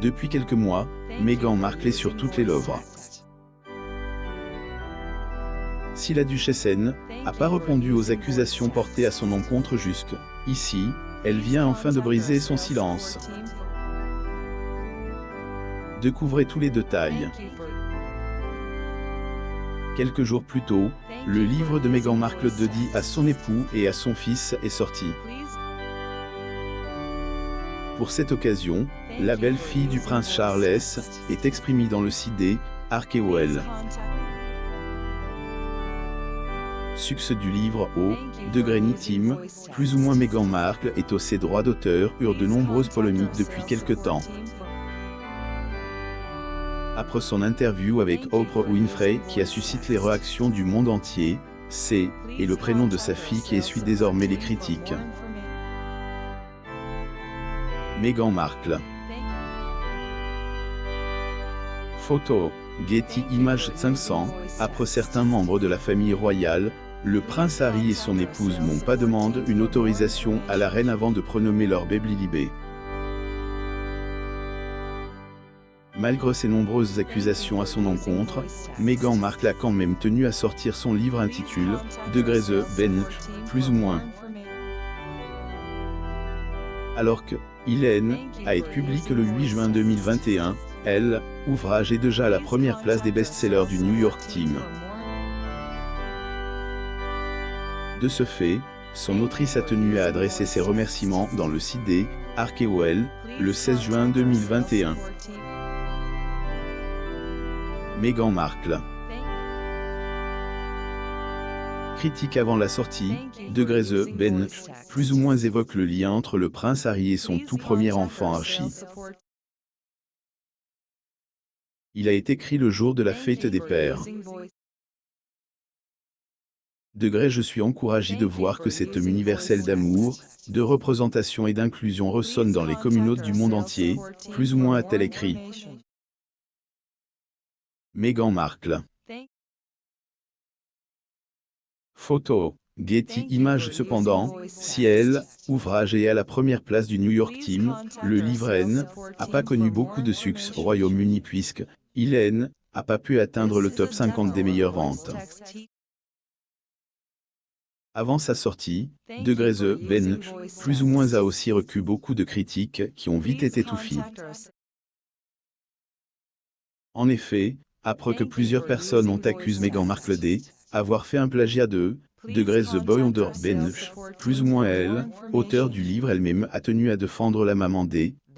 Depuis quelques mois, Meghan Markle est sur toutes les lèvres. Si la duchesse n'a pas répondu aux accusations portées à son encontre jusque ici, elle vient enfin de briser son silence. Découvrez tous les détails. Quelques jours plus tôt, le livre de Meghan Markle dédié à son époux et à son fils est sorti. Pour cette occasion, la belle-fille du prince Charles est exprimée dans le CD Arkeowell. Succès du livre au degré intime, plus ou moins Meghan Markle est aux ses droits d'auteur eurent de nombreuses polémiques depuis quelque temps. Après son interview avec Oprah Winfrey qui a suscité les réactions du monde entier, c'est et le prénom de sa fille qui essuie désormais les critiques. Meghan Markle. Photo, Getty Images 500, après certains membres de la famille royale, le prince Harry et son épouse n'ont pas demandé une autorisation à la reine avant de prénommer leur bébé Lilibet. Malgré ces nombreuses accusations à son encontre, Meghan Markle a quand même tenu à sortir son livre intitulé « Degré the Bench », plus ou moins. Alors que « Il a été publié le 8 juin 2021, ouvrage est déjà à la première place des best-sellers du New York Times. De ce fait, son autrice a tenu à adresser ses remerciements dans le CD Arkeowell, le 16 juin 2021. Meghan Markle. Critique avant la sortie, Degré the Bench, plus ou moins évoque le lien entre le prince Harry et son tout premier enfant Archie. Il a été écrit le jour de la fête des pères. Degré je suis encouragé de voir que cet homme universel d'amour, de représentation et d'inclusion ressonne dans les communautés du monde entier, plus ou moins a-t-elle écrit. Meghan Markle. Photo, Getty Images cependant, si ouvrage est à la première place du New York Times, le livre n'a pas connu beaucoup de succès au Royaume-Uni puisque il n'a pas pu atteindre le top 50 des meilleures ventes. Avant sa sortie, Degré the Bench, plus ou moins a aussi reçu beaucoup de critiques qui ont vite été étouffées. En effet, après que plusieurs personnes ont accusé Meghan Markle d'avoir fait un plagiat de Degré the Boy Under Bench, plus ou moins auteur du livre elle-même a tenu à défendre la maman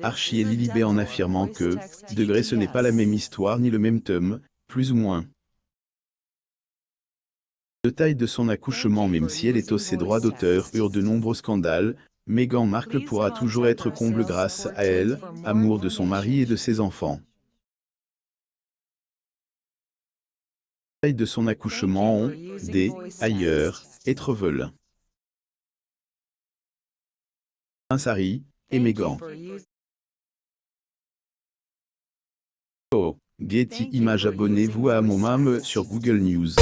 Archie et Lilibet en affirmant que Degré ce n'est pas la même histoire ni le même tome, plus ou moins. Détail de son accouchement même si elle est aux ses droits d'auteur eurent de nombreux scandales, Meghan Markle pourra toujours être comble grâce à elle, amour de son mari et de ses enfants. De son accouchement ont, ailleurs, être veulent. Prince Harry et Meghan. Getty Images abonnez-vous à mon sur Google News.